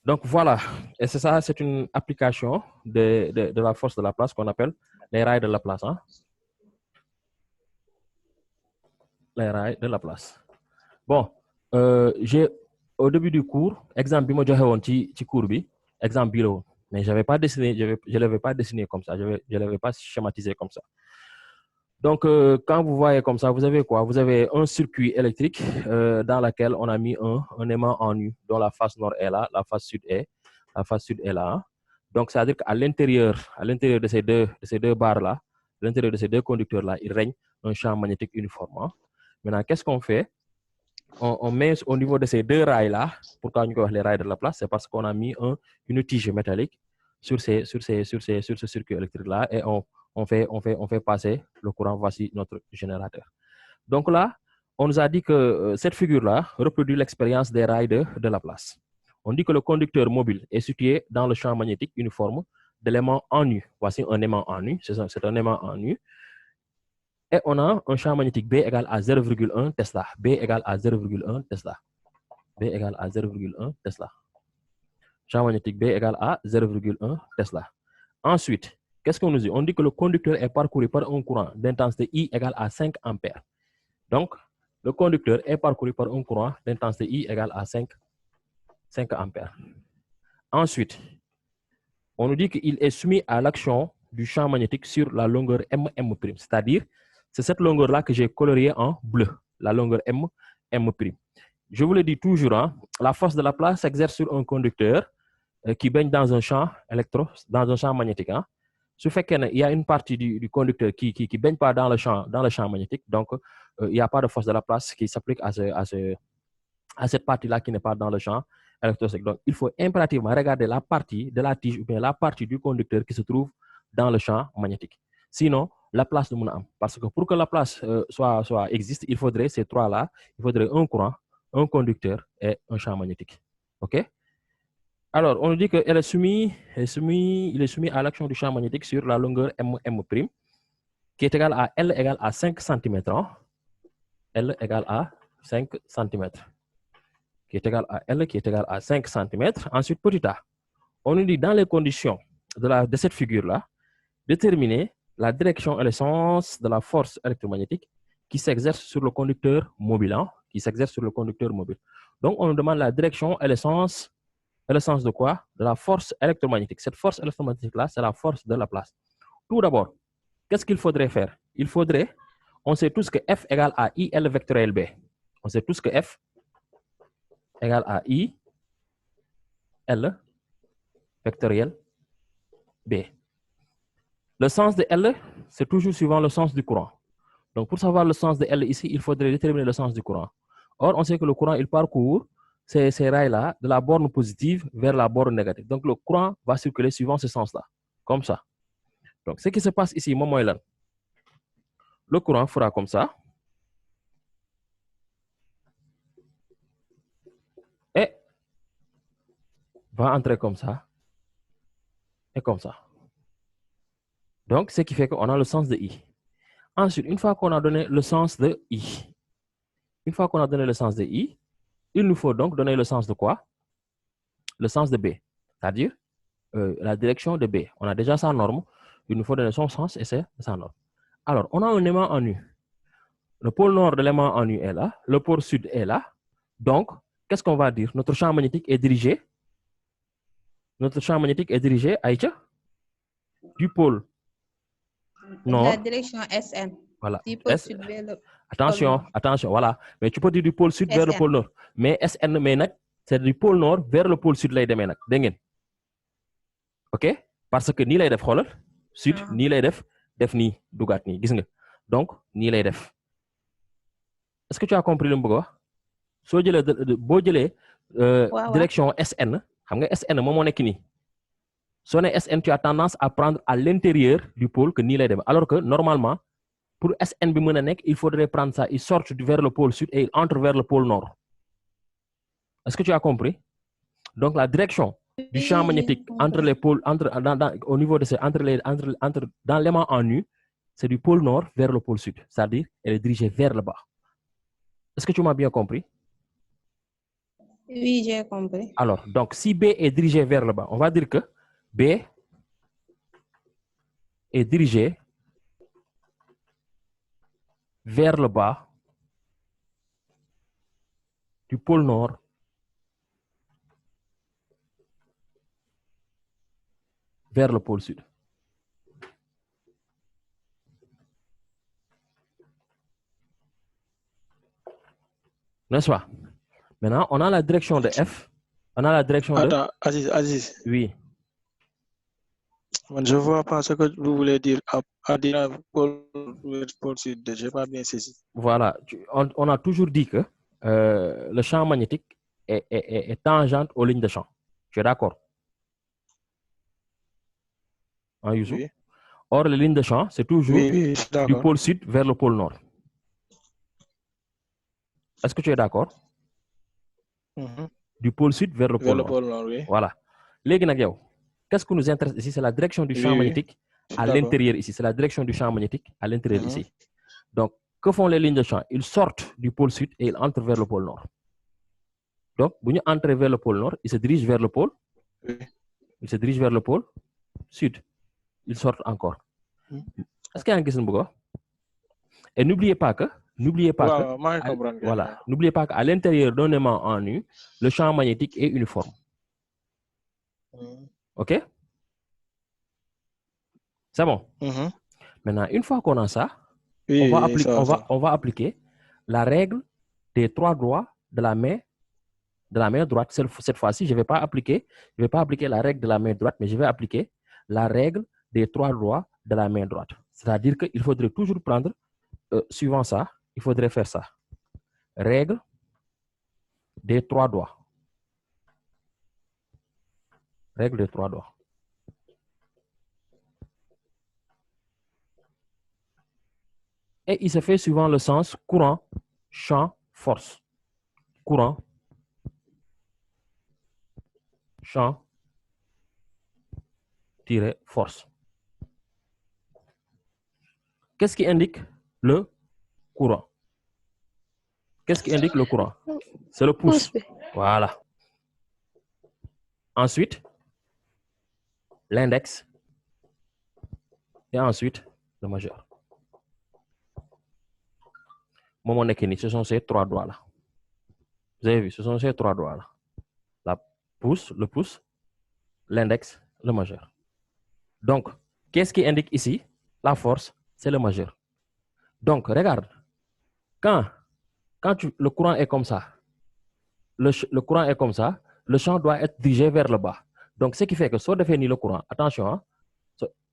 Donc voilà, et c'est ça, c'est une application de la force de Laplace qu'on appelle les rails de Laplace. Hein? Les rails de Laplace. Bon, j'ai au début du cours, exemple bi ma joxe woon ci cours bi, exemple bii la woon, mais j'avais pas dessiné, je l'avais pas dessiné comme ça, je l'avais pas schématisé comme ça. Donc, quand vous voyez comme ça, vous avez quoi? Vous avez un circuit électrique dans lequel on a mis un aimant en U, dont la face nord est là, la face sud est là. Hein? Donc, c'est-à-dire qu'à l'intérieur de ces deux barres-là, à l'intérieur de ces deux conducteurs-là, il règne un champ magnétique uniforme. Hein? Maintenant, qu'est-ce qu'on fait? On met au niveau de ces deux rails-là, pourquoi on les rails de Laplace, c'est parce qu'on a mis une tige métallique sur ce circuit électrique-là et on fait passer le courant. Voici notre générateur. Donc là, on nous a dit que cette figure-là reproduit l'expérience des rails de Laplace. On dit que le conducteur mobile est situé dans le champ magnétique uniforme d'éléments en U. Voici un aimant en U, c'est un aimant en U. Et on a un champ magnétique B égale à 0,1 Tesla. B égale à 0,1 Tesla. B égale à 0,1 Tesla. Champ magnétique B égale à 0,1 Tesla. Ensuite, qu'est-ce qu'on nous dit? On dit que le conducteur est parcouru par un courant d'intensité I égale à 5 ampères. Donc, le conducteur est parcouru par un courant d'intensité I égale à 5 ampères. Ensuite, on nous dit qu'il est soumis à l'action du champ magnétique sur la longueur MM', c'est-à-dire c'est cette longueur-là que j'ai coloriée en bleu, la longueur M'. Je vous le dis toujours, hein, la force de Laplace s'exerce sur un conducteur qui baigne dans un champ magnétique. Hein. Ce fait qu'il y a une partie du conducteur qui ne baigne pas dans le champ magnétique, donc il n'y a pas de force de Laplace qui s'applique à cette partie-là qui n'est pas dans le champ électrostatique. Donc, il faut impérativement regarder la partie de la tige ou bien la partie du conducteur qui se trouve dans le champ magnétique. Sinon, la place de mon âme. Parce que pour que la place existe, il faudrait ces trois-là, il faudrait un courant, un conducteur et un champ magnétique. OK? Alors, on nous dit qu'il est soumis à l'action du champ magnétique sur la longueur M', qui est égale à L égale à 5 cm. L égale à 5 cm. Qui est égal à L, qui est égal à 5 cm. Ensuite, petit a. On nous dit dans les conditions de cette figure-là, déterminer la direction et le sens de la force électromagnétique qui s'exerce sur le conducteur mobile. Hein, qui s'exerce sur le conducteur mobile. Donc, on nous demande la direction et le sens de quoi? De la force électromagnétique. Cette force électromagnétique-là, c'est la force de Laplace. Tout d'abord, qu'est-ce qu'il faudrait faire? On sait tous que F égale à IL vectoriel B. On sait tous que F égale à I, L, vectoriel, B. Le sens de L, c'est toujours suivant le sens du courant. Donc, pour savoir le sens de L ici, il faudrait déterminer le sens du courant. Or, on sait que le courant, il parcourt ces rails-là de la borne positive vers la borne négative. Donc, le courant va circuler suivant ce sens-là, comme ça. Donc, ce qui se passe ici, le courant fera comme ça. Et va entrer comme ça. Et comme ça. Donc, ce qui fait qu'on a le sens de I. Ensuite, une fois qu'on a donné le sens de I, il nous faut donc donner le sens de quoi? Le sens de B, c'est-à-dire la direction de B. On a déjà sa norme, il nous faut donner son sens et c'est sa norme. Alors, on a un aimant en U. Le pôle nord de l'aimant en U est là, le pôle sud est là. Donc, qu'est-ce qu'on va dire? Notre champ magnétique est dirigé, Aïcha, du pôle nord. La direction SN. Voilà. Du pôle sud vers le attention, voilà. Mais tu peux dire du pôle sud vers le pôle nord. Mais SN, c'est du pôle nord vers le pôle sud lay demee nag dégg ngeen. OK? Parce que nii lay def xoolal sud nii lay def nii dugaat nii gis nga. Donc nii lay def. Est-ce que tu as compris le mu bëgg a wax? Soo jëlee boo jëlee direction SN, xam nga SN moom moo nekk nii. Soo nee SN, tu as tendance à prendre à l'intérieur du pôle que nii lay dem. Alors que normalement, pour SN bi mën a nekk, il faudrait prendre ça, il sort vers le pôle sud et il entre vers le pôle nord. Est-ce que tu as compris? Donc la direction du champ magnétique entre les pôles, au niveau de dans l'aimant en U, c'est du pôle nord vers le pôle sud, c'est-à-dire elle est dirigée vers le bas. Est-ce que tu m'as bien compris? Oui, j'ai compris. Alors, donc, si B est dirigé vers le bas, on va dire que B est dirigé vers le bas du pôle nord vers le pôle sud. N'est-ce pas? Maintenant, on a la direction de F. On a la direction de... Attends, Aziz. Oui. Je ne vois pas ce que vous voulez dire à dire pôle sud. Je n'ai pas bien saisi. Voilà. On a toujours dit que le champ magnétique est tangente aux lignes de champ. Tu es d'accord? Hein, Youssou? Oui. Or, les lignes de champ, c'est toujours Oui, du pôle sud vers le pôle nord. Est-ce que tu es d'accord? Du pôle sud vers le pôle nord. Oui. Voilà. Qu'est-ce qui nous intéresse ici? C'est la direction du champ magnétique à l'intérieur ici. C'est la direction du champ magnétique à l'intérieur ici. Donc, que font les lignes de champ? Ils sortent du pôle sud et ils entrent vers le pôle nord. Donc, si ils entrent vers le pôle nord, ils se dirigent vers le pôle. Ils se dirigent vers le pôle sud. Ils sortent encore. Est-ce qu'il y a un question? Et n'oubliez pas que voilà, n'oubliez pas qu'à l'intérieur d'un aimant en U, le champ magnétique est uniforme. OK? C'est bon? Maintenant, une fois qu'on a ça, on va appliquer la règle des trois doigts de la main droite. Cette fois-ci, je ne vais pas appliquer la règle de la main droite, mais je vais appliquer la règle des trois doigts de la main droite. C'est-à-dire qu'il faudrait toujours prendre, suivant ça, il faudrait faire ça. Règle des trois doigts. Règle des trois doigts. Et il se fait suivant le sens courant, champ, force. Courant, champ, tiré, force. Qu'est-ce qui indique le courant? Qu'est-ce qui indique le courant? C'est le pouce. Voilà. Ensuite, l'index. Et ensuite, le majeur. Ce sont ces trois doigts-là. Vous avez vu, ce sont ces trois doigts-là. Le pouce, l'index, le majeur. Donc, qu'est-ce qui indique ici? La force, c'est le majeur. Donc, regarde. Quand le courant est comme ça, le courant est comme ça, le champ doit être dirigé vers le bas. Donc, ce qui fait que soit définit le courant, attention, hein,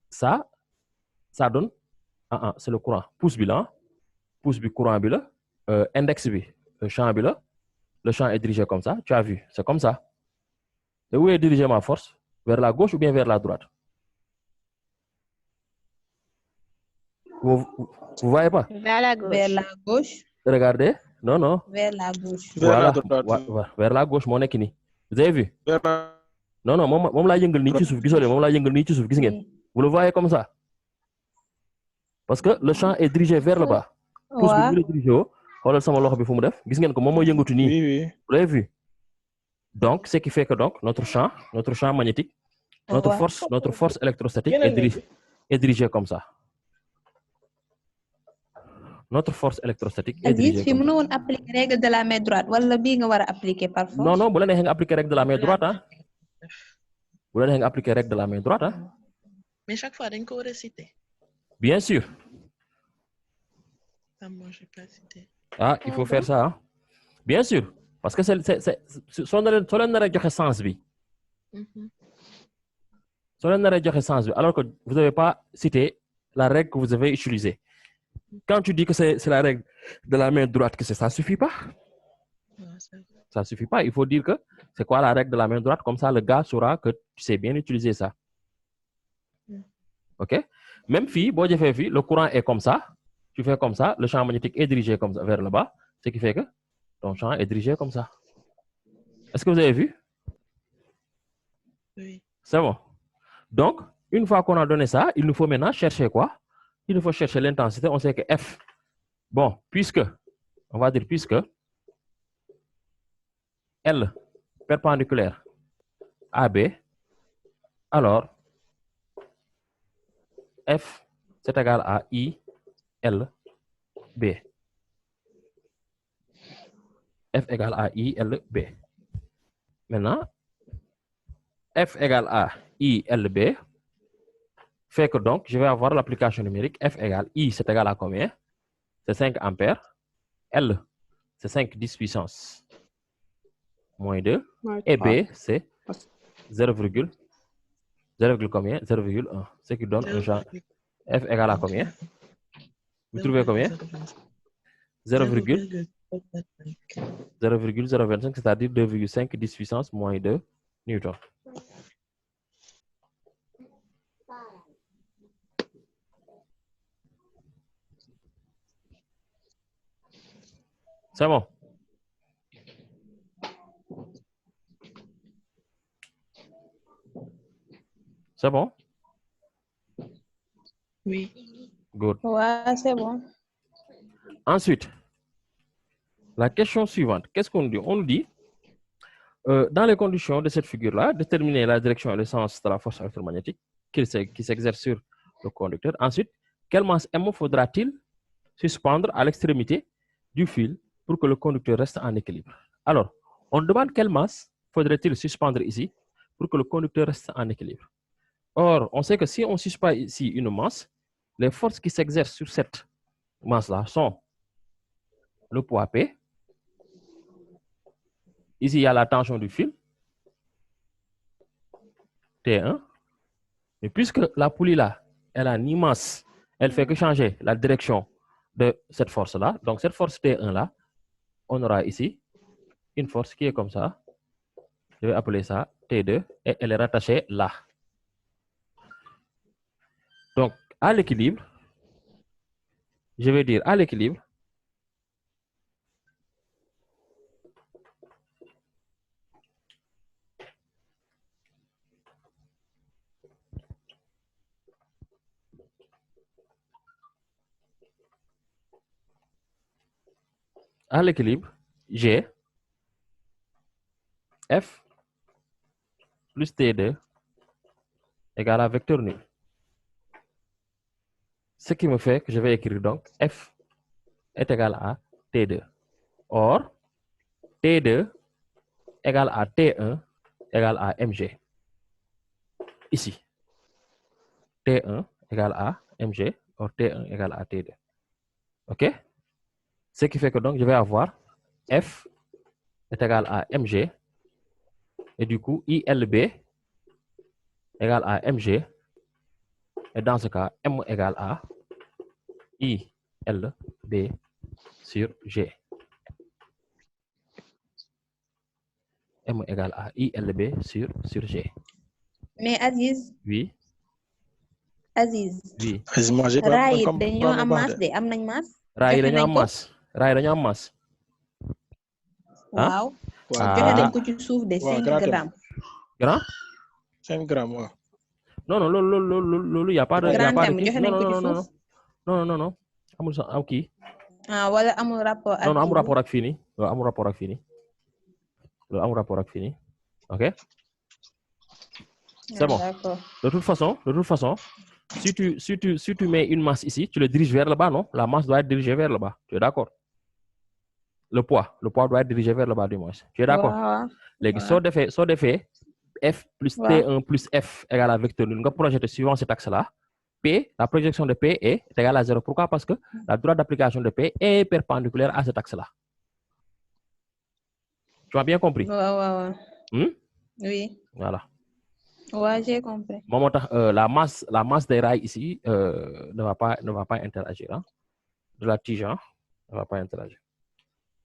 ça donne, c'est le courant. Pouce bilan, pouce bi courant bi la, index bi, champ bi la, le champ est dirigé comme ça, tu as vu, c'est comme ça. Et où est dirigée ma force? Vers la gauche ou bien vers la droite? Vous voyez pas? Vers la gauche. Vers la gauche. Regardez. Non. Vers la gauche. Voilà. Vers la gauche, mon équini. Vous avez vu? Non, mom la yëngal ni ci suuf, gisoo leen, mom la yëngal ni ci suuf, gis ngeen? Vous le voyez comme ça? Parce que le champ est dirigé vers le bas. Pouce bi mu dirigé wo, xoolal sama loxo bi fu mu def, gis ngeen ko moom moo yëngatu nii. Oui. Vous l'avez vu? Donc, ce qui fait que donc notre champ magnétique, notre force électrostatique est dirigée comme ça. Notre force électrostatique est dirigée comme ça. On applique la règle de la main droite. Wala bi nga wara appliquer par force. Non, vous allez appliquer la règle de la main droite. Hein? Vous allez appliquer la règle de la main droite. Hein? Mais chaque fois, il faut réciter. Bien sûr. Moi, je n'ai pas cité. Ah, il faut faire ça. Hein? Bien sûr. Parce que c'est sens bi. Alors que vous n'avez pas cité la règle que vous avez utilisée. Quand tu dis que c'est la règle de la main droite, que ça ne suffit pas. Ça ne suffit pas. Il faut dire que c'est quoi la règle de la main droite. Comme ça, le gars saura que tu sais bien utiliser ça. OK? Même le courant est comme ça. Tu fais comme ça. Le champ magnétique est dirigé comme ça vers le bas. Ce qui fait que ton champ est dirigé comme ça. Est-ce que vous avez vu? Oui. C'est bon. Donc, une fois qu'on a donné ça, il nous faut maintenant chercher quoi? Il nous faut chercher l'intensité. On sait que F. Bon, puisque L perpendiculaire à B, alors F c'est égal à I, L, B. F égale à I, L, B. Maintenant, F égale à I, L, B fait que donc, je vais avoir l'application numérique F égale I, c'est égal à combien? C'est 5 ampères. L, c'est 5 10 puissance moins 2. Et B, c'est 0, combien? 0,1. Ce qui donne un champ F égale à combien? Vous trouvez combien? 0,025, c'est-à-dire 2,5 10 puissance moins 2 newtons. C'est bon? C'est bon? Oui. Good. Ouais, c'est bon. Ensuite, la question suivante, qu'est-ce qu'on nous dit? On nous dit, dans les conditions de cette figure-là, déterminer la direction et le sens de la force électromagnétique qui s'exerce sur le conducteur. Ensuite, quelle masse M faudra-t-il suspendre à l'extrémité du fil pour que le conducteur reste en équilibre? Alors, on demande quelle masse faudrait-il suspendre ici pour que le conducteur reste en équilibre. Or, on sait que si on suspend ici une masse, les forces qui s'exercent sur cette masse-là sont le poids P. Ici, il y a la tension du fil, T1. Mais puisque la poulie là, elle a ni masse, elle fait que changer la direction de cette force-là. Donc, cette force T1 là, on aura ici une force qui est comme ça. Je vais appeler ça T2 et elle est rattachée là. Donc, à l'équilibre, je vais dire à l'équilibre, G, F plus T2 égale à vecteur nul. Ce qui me fait que je vais écrire donc F est égal à T2. Or, T2 égale à T1 égale à mg. Ici, T1 égale à mg, or T1 égale à T2. OK? Ce qui fait que donc je vais avoir F est égal à mg et du coup ILB égale à mg et dans ce cas M égale à ILB sur G. M égale à ILB sur G. Mais Aziz, Oui, Aziz, oui. Vas-y, moi, j'ai pas raay comme dañoo pas am ma masse baax de. de am nañ masse. Raay yi Joxe dañoo nañ am ko. masse. Raay yi dañoo am masse. Ah? Waaw. Waaw, Ah. Joxe nañ grand ko ci suuf de waaw, 5 grand grammes. Grand? 5 grammes, waaw. Non, non, loolu y a pas de Grand kii. thème joxe nañ ko ci suuf. Non. Amul sax am kii. Ah, wala amul rapport ak Non, amul kii bi. rapport ak fii nii. Loolu amul rapport ak fii nii. Loolu amul rapport ak fii nii. OK? C'est bon. D'accord. De toute façon, si tu mets une masse ici, tu le diriges vers le bas, non? La masse doit être dirigée vers le bas. Tu es d'accord? Le poids doit être dirigé vers le bas du moins. Tu es d'accord? Waaw. Léegi soo defee F plus T1 plus F égale à vecteur nul nga projeté suivant cet axe-là. P, la projection de P est égale à 0. Pourquoi? Parce que la droite d'application de P est perpendiculaire à cet axe-là. Tu as bien compris? Waaw. Oui. Voilà. Ouais, j'ai compris. Moom moo tax la masse des rails ici ne va pas interagir. Hein? De la tige, hein? Ne va pas interagir.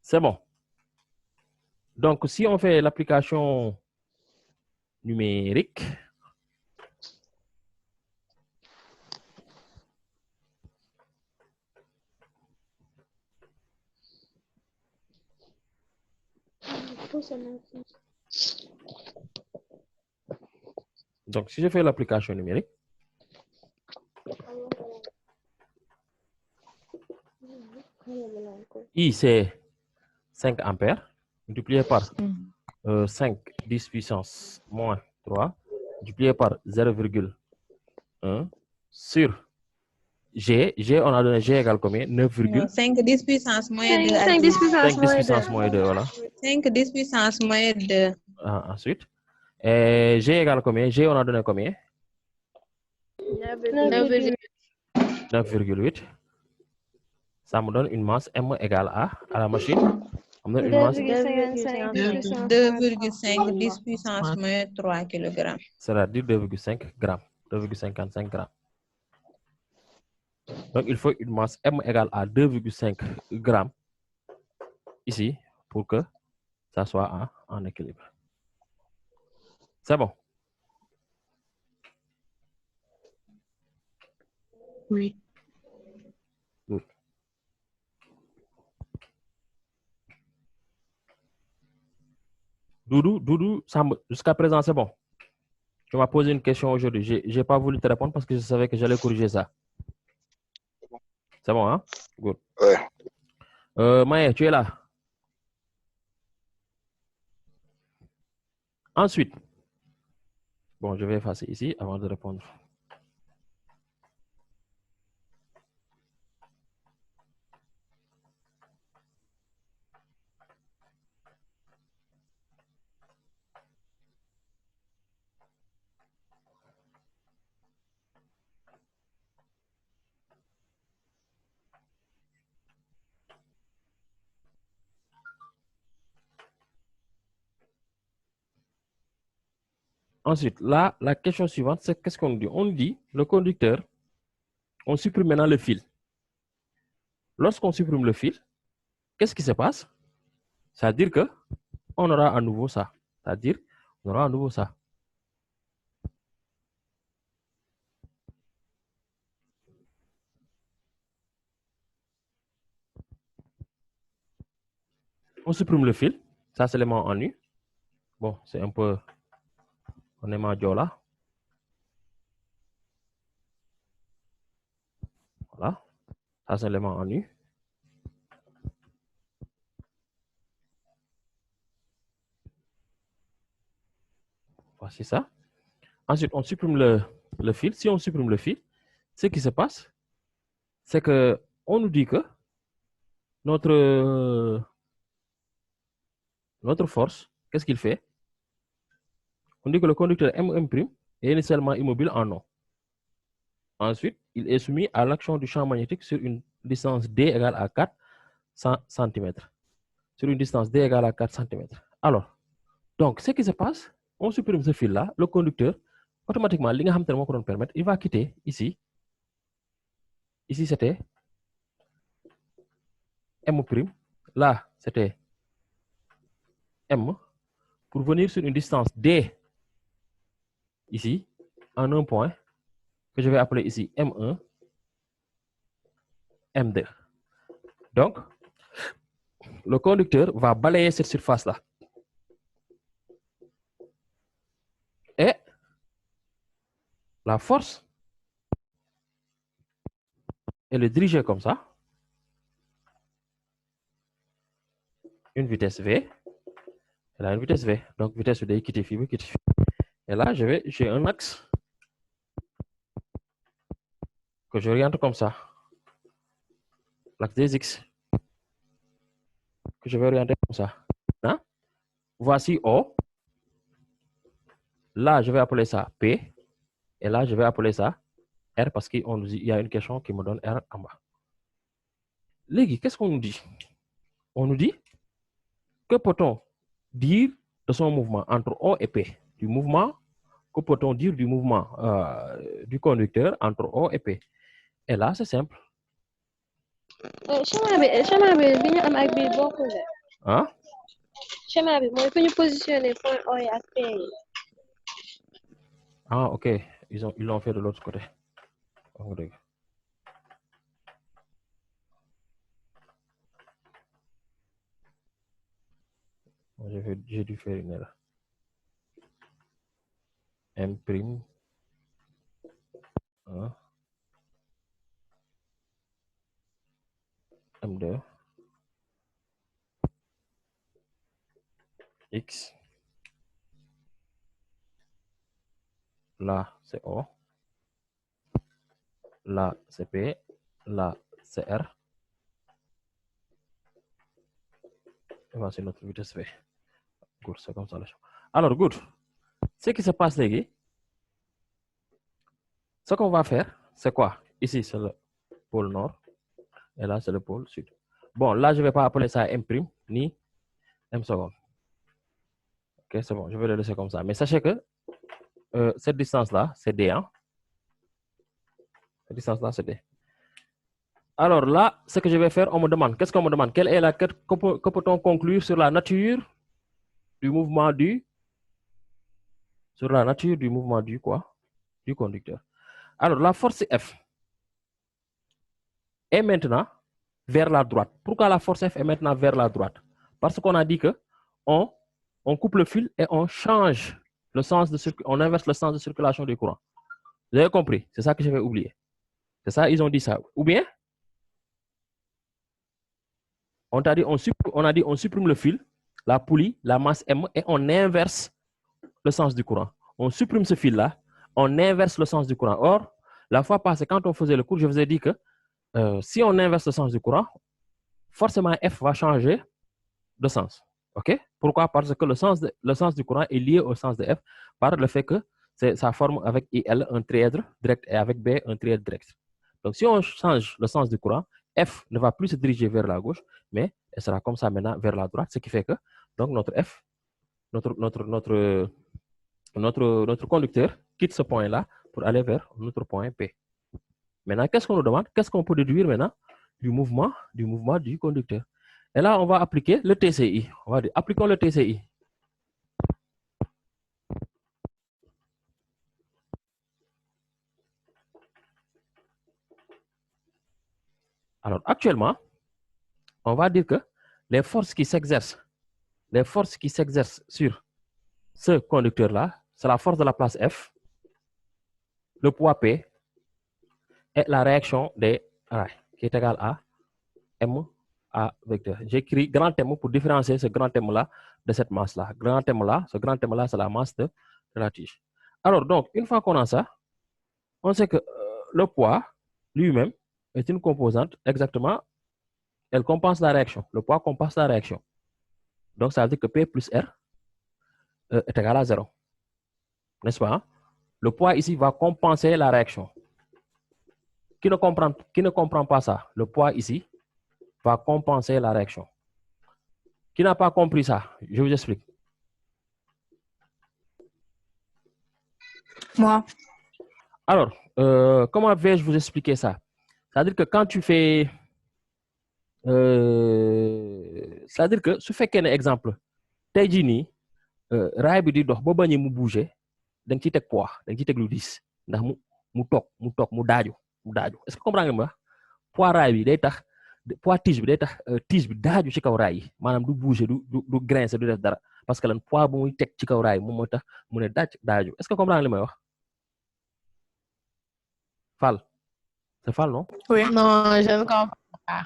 C'est bon. Donc, si on fait l'application numérique, donc si je fais l'application numérique, I c'est 5 ampères multiplié par 5 10 puissance moins 3 multiplié par 0,1 sur G. G, on a donné G égale combien? 9, Non, 5 10 puissance moins 2 à 5 10. 10 puissance 5 10 moins 2. puissance moins 2, voilà. 5 10 puissance moins 2. Ensuite, et G égale combien? G, on a donné combien? 9,8. 9,8. Ça me donne une masse M égale à la machine. Ça me donne une masse, 2,55 puissance 2,5 10 puissance moins 3 kg. c'est-à-dire 2,5 grammes, 2,55 grammes. Donc, il faut une masse M égale à 2,5 grammes ici pour que ça soit en équilibre. C'est bon? Oui. Good. Doudou, jusqu'à présent, c'est bon. Tu m'as posé une question aujourd'hui. Je n'ai pas voulu te répondre parce que je savais que j'allais corriger ça. C'est bon, hein? Good. Ouais. Maë, tu es là? Ensuite, bon, je vais effacer ici avant de répondre. Ensuite, là, la question suivante, c'est qu'est-ce qu'on dit? On dit, le conducteur, on supprime maintenant le fil. Lorsqu'on supprime le fil, qu'est-ce qui se passe? C'est-à-dire que on aura à nouveau ça. C'est-à-dire, on aura à nouveau ça. On supprime le fil. Ça, c'est l'élément en nu. Bon, c'est un peu un aimant là. Voilà. Ça, c'est l'élément en nu. Voici ça. Ensuite, on supprime le fil. Si on supprime le fil, ce qui se passe, c'est que on nous dit que notre force, qu'est-ce qu'il fait? On dit que le conducteur M' est initialement immobile en non. Ensuite, il est soumis à l'action du champ magnétique sur une distance D égale à 4 cm. Sur une distance D égale à 4 cm. Alors, donc, ce qui se passe, on supprime ce fil-là, le conducteur, automatiquement, il va quitter ici. Ici, c'était M'. Là, c'était M. Pour venir sur une distance D, ici, en un point, que je vais appeler ici M1, M2. Donc, le conducteur va balayer cette surface-là. Et la force, elle est dirigée comme ça. Une vitesse V. Elle a une vitesse V. Donc, vitesse de quitter fibre, quitter fibre. Et là, j'ai un axe que j'oriente comme ça. L'axe des X. Que je vais orienter comme ça. Hein? Voici O. Là, je vais appeler ça P. Et là, je vais appeler ça R parce qu'il y a une question qui me donne R en bas. Légui, qu'est-ce qu'on nous dit? On nous dit que peut-on dire de son mouvement entre O et P? Du mouvement, que peut-on dire du mouvement du conducteur entre O et P? Et là, c'est simple. Schéma bi ñu am ak bii bokkul de. Hein? Schéma bi mooy fu ñu positionné point O yi ak P yi. Ah, ok. Ils l'ont fait de l'autre côté. J'ai dû faire une erreur. M', 1, M2, X, là c'est O, là c'est P, là c'est R. Et voici notre vitesse V. Good, c'est comme ça. Alors, good. Ce qui se passe, les gars, ce qu'on va faire, c'est quoi? Ici, c'est le pôle nord. Et là, c'est le pôle sud. Bon, là, je ne vais pas appeler ça M' ni M seconde. Ok, c'est bon, je vais le laisser comme ça. Mais sachez que cette distance-là, c'est D. Hein? Cette distance-là, c'est D. Alors là, ce que je vais faire, on me demande, qu'est-ce qu'on me demande? Que peut-on conclure sur la nature du mouvement du quoi? Du conducteur. Alors, la force F est maintenant vers la droite. Pourquoi la force F est maintenant vers la droite? Parce qu'on a dit que on coupe le fil et on change le sens de on inverse le sens de circulation du courant. Vous avez compris? C'est ça que je vais oublier. C'est ça, ils ont dit ça. Ou bien, on a dit on supprime le fil, la poulie, la masse M et on inverse le sens du courant. On supprime ce fil-là, on inverse le sens du courant. Or, la fois passée, quand on faisait le cours, je vous ai dit que si on inverse le sens du courant, forcément F va changer de sens. OK? Pourquoi? Parce que le sens du courant est lié au sens de F par le fait que ça forme avec IL un trièdre direct et avec B un trièdre direct. Donc, si on change le sens du courant, F ne va plus se diriger vers la gauche, mais elle sera comme ça maintenant vers la droite, ce qui fait que donc notre F, notre conducteur quitte ce point-là pour aller vers notre point P. Maintenant, qu'est-ce qu'on nous demande? Qu'est-ce qu'on peut déduire maintenant du mouvement du conducteur? Et là, on va appliquer le TCI. On va dire, appliquons le TCI. Alors, actuellement, on va dire que les forces qui s'exercent sur ce conducteur-là, c'est la force de la place F, le poids P et la réaction des rails, qui est égale à M à vecteur. J'écris grand M pour différencier ce grand M-là de cette masse-là. Ce grand M-là, c'est la masse de la tige. Alors, donc, une fois qu'on a ça, on sait que le poids lui-même est une composante exactement, elle compense la réaction. Le poids compense la réaction. Donc, ça veut dire que P plus R est égal à 0. N'est-ce pas? Le poids ici va compenser la réaction. Qui ne comprend pas ça? Le poids ici va compenser la réaction. Qui n'a pas compris ça? Je vous explique. Moi. Alors, comment vais-je vous expliquer ça? C'est-à-dire que quand tu fais... c'est-à-dire que su fekkee ne exemple tey jii nii raay bi di dox ba bañee mu bouger da nga ciy teg poids da nga ciy teg lu diis ndax mu daaju est-ce que comprendre nga ma poids raay bi day tax poids tige bi day tax tige bi daaju ci kaw raay yi maanaam du bouger du grincer du def dara parce que lan poids bu muy teg ci kaw raay moom moo tax mu ne daaju est-ce que comprendre li may wax Fall c'est Fall non? Oui. Non, je ne comprends pas.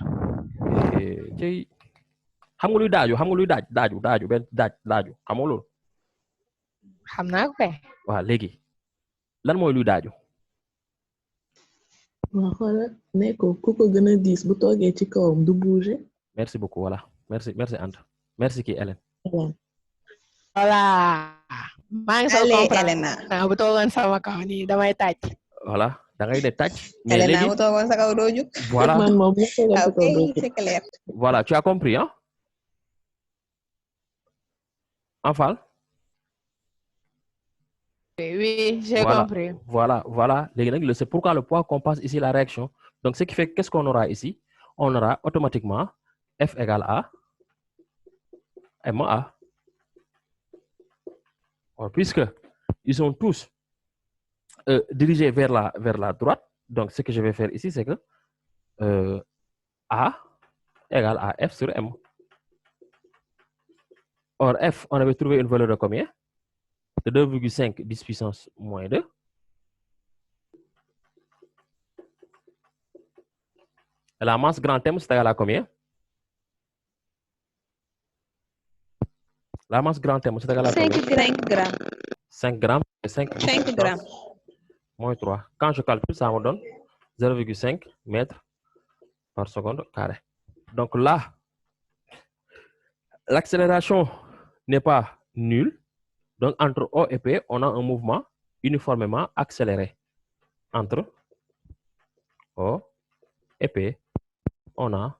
ci xam nga luy daaju benn daaju xam nga loolu. xam naa ko kay. waaw léegi lan mooy luy daaju. waaw xoolal ne ko ku ko gën a diis bu toogee ci kawam du bouger. merci beaucoup voilà merci Anta merci kii Hélène. voilà. maa ngi soog comprendre Elena. bu toogoon sama kaw nii damay tàcc. voilà da ngay ne tàcc. mais Elena léegi bu toogoon sa kaw doo jóg. voilà man moom bu toogee ci Ok, kaw doo jóg. c'est clair. voilà tu as compris hein. Enfal. Oui, j'ai compris. Voilà. C'est pourquoi le poids compense ici la réaction. Donc, ce qui fait, qu'est-ce qu'on aura ici? On aura automatiquement F égale à MA. Alors, puisque ils sont tous dirigés vers la droite, donc ce que je vais faire ici, c'est que A égale à F sur M. Or, F, on avait trouvé une valeur de combien? De 2,5 10 puissance moins 2. Et la masse grand M, c'est égal à combien? La masse grand M, c'est égal à combien? 5 grammes. 5 grammes et 5 5 grammes. moins 3. Quand je calcule, ça me donne 0,5 mètres par seconde carré. Donc là, l'accélération n'est pas nulle. Donc entre O et P, on a un mouvement uniformément accéléré. Entre O et P, on a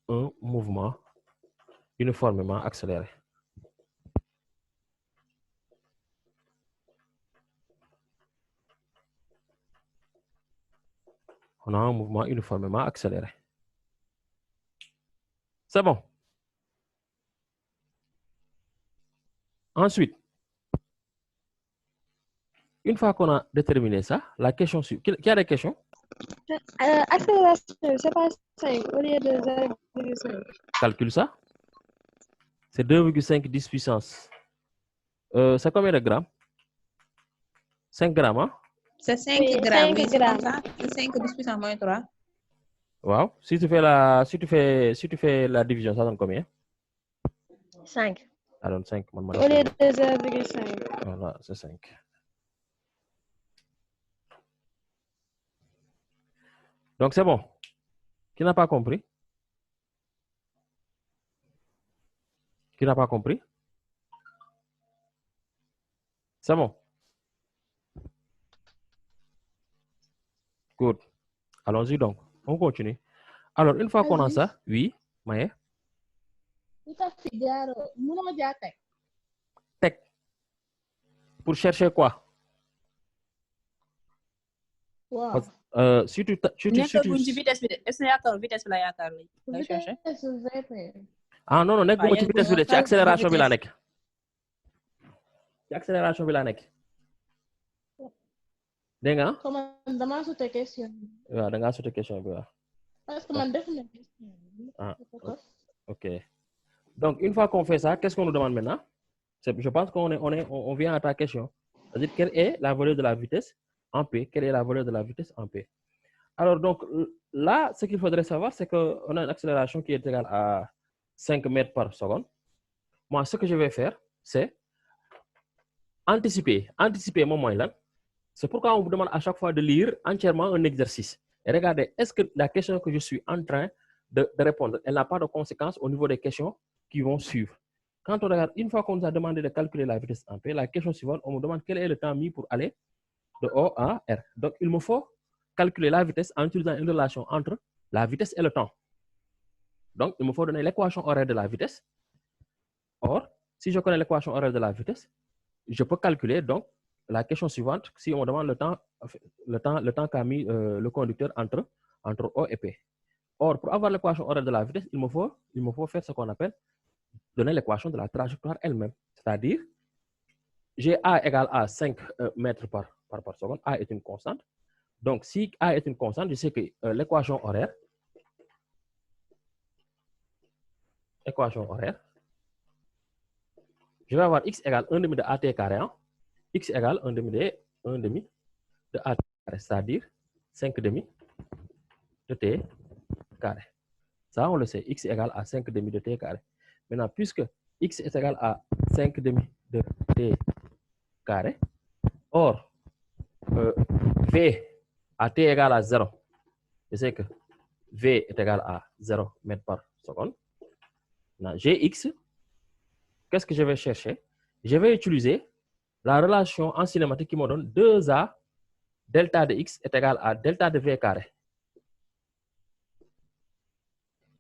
un mouvement uniformément accéléré. On a un mouvement uniformément accéléré. C'est bon. Ensuite, une fois qu'on a déterminé ça, la question suivante. Qui a des questions? Accélération, c'est pas 5 au lieu de 0,5. Calcule ça. C'est 2,5 10 puissance. C'est combien de grammes? 5 grammes, hein? C'est 5 Oui, grammes. 5 Oui, c'est comme grammes. ça. C'est 5 10 puissance moins 3. Wow. Si tu fais la division, ça donne combien? 5 Ça donne 5. au lieu de 0,5. Voilà, c'est 5. Donc, c'est bon. Qui n'a pas compris? Qui n'a pas compris? C'est bon. Good. Allons-y donc. On continue. Alors, une fois qu'on a ça, oui, Maë. Tech. Pour chercher quoi? Wow. Si tu nekkaguñ ci vitesse bi de est-ce que yaakaar vitesse bi la yaakaar lay chercher. ah non nekk waaye ci vitesse bi de ci calcul accélération bi laa vitesse. nekk. Ci accélération bi laa nekk. Dégg nga? Comment damaa sauté question. waaw da ngaa sauté question bi waaw. Parce que man def na question. Ah, ok. Donc, une fois qu'on fait ça, qu'est-ce qu'on nous demande maintenant? Je pense qu'on vient à ta question. C'est-à-dire, quelle est la valeur de la vitesse en P? Quelle est la valeur de la vitesse en P? Alors, donc, là, ce qu'il faudrait savoir, c'est qu'on a une accélération qui est égale à 5 mètres par seconde. Moi, ce que je vais faire, c'est anticiper. Anticiper mon moyen là. C'est pourquoi on vous demande à chaque fois de lire entièrement un exercice. Et regardez, est-ce que la question que je suis en train de répondre, elle n'a pas de conséquences au niveau des questions qui vont suivre. Quand on regarde, une fois qu'on nous a demandé de calculer la vitesse en P, la question suivante, on me demande quel est le temps mis pour aller de O à R. Donc, il me faut calculer la vitesse en utilisant une relation entre la vitesse et le temps. Donc, il me faut donner l'équation horaire de la vitesse. Or, si je connais l'équation horaire de la vitesse, je peux calculer donc la question suivante si on me demande le temps qu'a mis le conducteur entre O et P. Or, pour avoir l'équation horaire de la vitesse, il me faut faire ce qu'on appelle donner l'équation de la trajectoire elle-même. C'est-à-dire, j'ai A égale à 5 mètres par seconde. A est une constante. Donc, si A est une constante, je sais que l'équation horaire, je vais avoir X égale 1 demi de AT carré. Hein? X égale 1 demi de AT carré, c'est-à-dire 5 demi de T carré. Ça, on le sait. X égale à 5 demi de T carré. Maintenant, puisque X est égal à 5 demi de T carré, or, V à T égale à 0, je sais que V est égal à 0 mètres par seconde. Maintenant, Gx, qu'est-ce que je vais chercher? Je vais utiliser la relation en cinématique qui me donne 2A delta de X est égal à delta de V carré.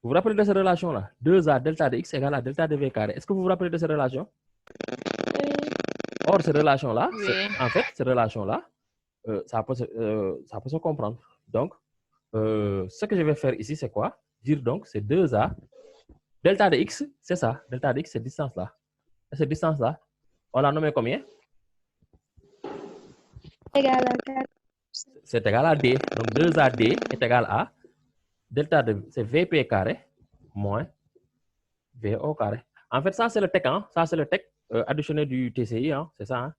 Vous vous rappelez de cette relation-là? 2A delta de X égale à delta de V carré. Est-ce que vous vous rappelez de cette relation? Or, cette relation-là, Oui. en fait, cette relation-là, ça peut se comprendre. Donc, ce que je vais faire ici, c'est quoi? Dire donc, c'est 2A. Delta de X, c'est ça. Delta de X, c'est cette distance-là. Et cette distance-là, on l'a nommé combien? Égal à 4. C'est égal à D. Donc, 2AD est égal à delta de, c'est VP carré moins VO carré. En fait, ça, c'est le TEC. Hein? Ça, c'est le TEC additionné du TCI. Hein? C'est ça. Hein?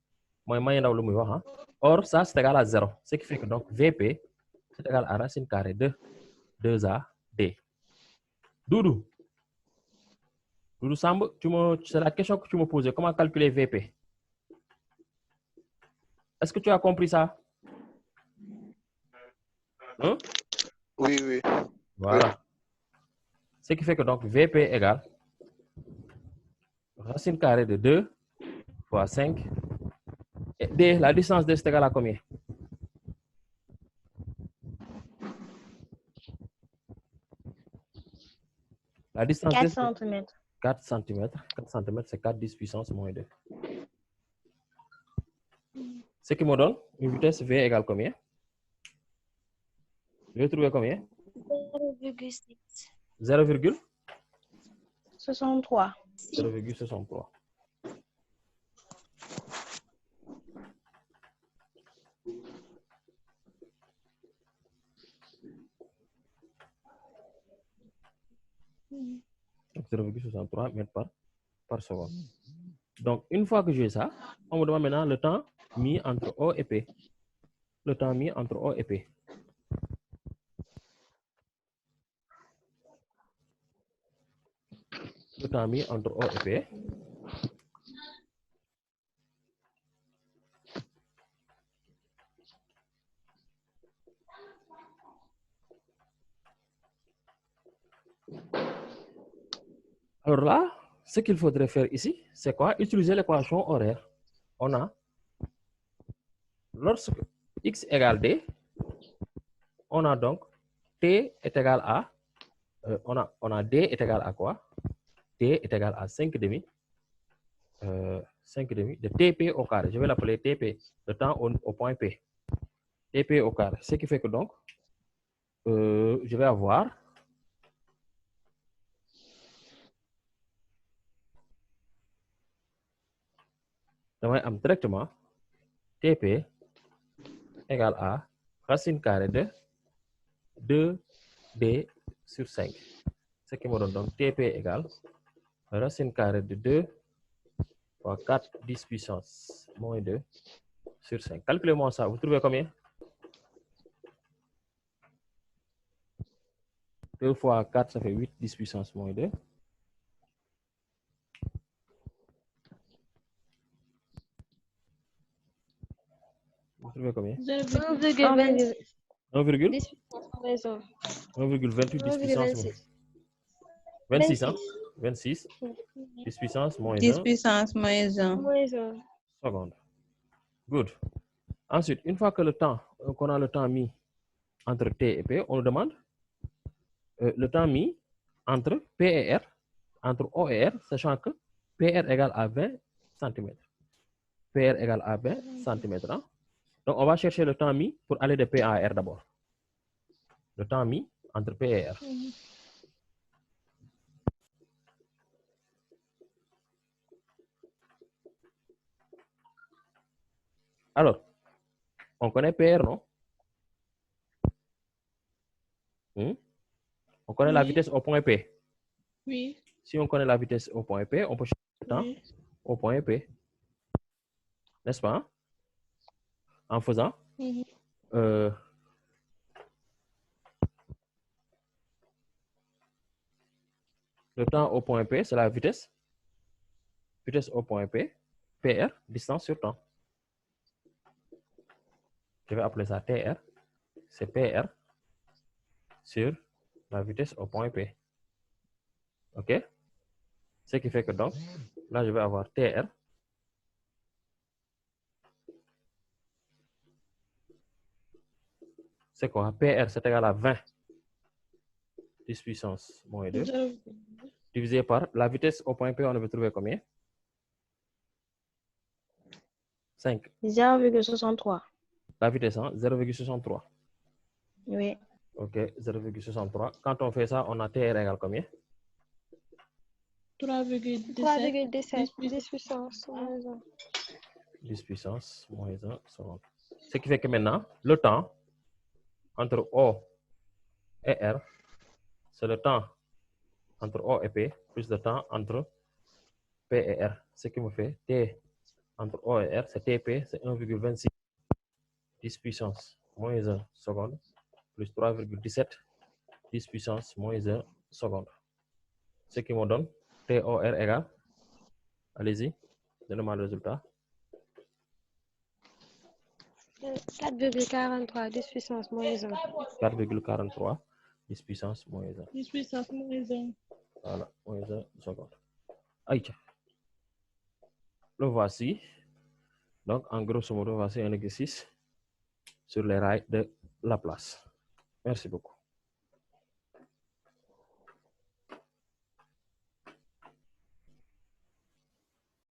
Hein? Or, ça, c'est égal à 0. Ce qui fait que donc VP, c'est égal à racine carrée de 2AD. Doudou, Samb, c'est la question que tu me posais. Comment calculer VP? Est-ce que tu as compris ça? Hein? Oui, oui. Voilà. Ce qui fait que donc VP égale racine carrée de 2 fois 5. Et D, la distance D, c'est égal à combien? La distance 4 D, cm. 4 cm. 4 cm, c'est 4 10 puissance moins 2. Ce qui me donne une vitesse V égale combien? Je vais trouver combien? 0,6. 0,63. 63. Donc 0,63 mètres par seconde. Donc, une fois que j'ai ça, on me demande maintenant le temps mis entre O et P. Le temps mis entre O et P. Le temps mis entre O et P. Alors là, ce qu'il faudrait faire ici, c'est quoi? Utiliser l'équation horaire. On a, lorsque x égale d, on a donc t est égal à, on a d est égal à quoi? T est égal à 5 demi, 5 demi de TP au carré. Je vais l'appeler TP, le temps au point P. TP au carré. Ce qui fait que donc, je vais avoir directement TP égale à racine carrée de 2D sur 5. Ce qui me donne donc TP égale racine carrée de 2 fois 4 10 puissance moins 2 sur 5. Calculez-moi ça. Vous trouvez combien? 2 fois 4, ça fait 8 10 puissance moins 2. Vous trouvez combien? 1,26. 1,1 10 puissance moins 1. 1,28 10 puissance moins 26, hein? 26 10 puissance moins 10 1 puissance moins 1. Moins 1. seconde. Good. Ensuite, une fois que qu'on a le temps mis entre T et P, on nous demande le temps mis entre P et R, entre O et R, sachant que PR égale à 20 cm. PR égale à 20 cm. Hein? Donc, on va chercher le temps mis pour aller de P à R d'abord. Le temps mis entre P et R. Alors, on connaît PR, non? On connaît la vitesse au point P. Oui. Si on connaît la vitesse au point P, on peut chercher le temps au point P. N'est-ce pas? Hein? En faisant le temps au point P, c'est la vitesse. Vitesse au point P, PR, distance sur temps. Je vais appeler ça TR. C'est PR sur la vitesse au point P. OK? Ce qui fait que donc, là, je vais avoir TR. C'est quoi? PR, c'est égal à 20 10 puissance moins 2. Divisé par la vitesse au point P, on avait trouvé combien? 5. 0,63. La vitesse, hein? 0,63. Oui. OK, 0,63. Quand on fait ça, on a TR égale combien? 3,17. 10 puissance moins 1. 10 puissance moins 1 seconde. Ce qui fait que maintenant, le temps entre O et R, c'est le temps entre O et P, plus le temps entre P et R. Ce qui me fait T entre O et R, c'est TP, c'est 1,26. 10 puissance moins 1 seconde, plus 3,17, 10 puissance moins 1 seconde. Ce qui me donne TOR égale, allez-y, donnez-moi le résultat. 4,43 10 puissance moins 1. 4,43 10 puissance moins 1. 10 puissance moins 1. Voilà, moins 1 seconde. Aïcha. Le voici. Donc, en grosso modo, voici un exercice sur les rails de Laplace. Merci beaucoup.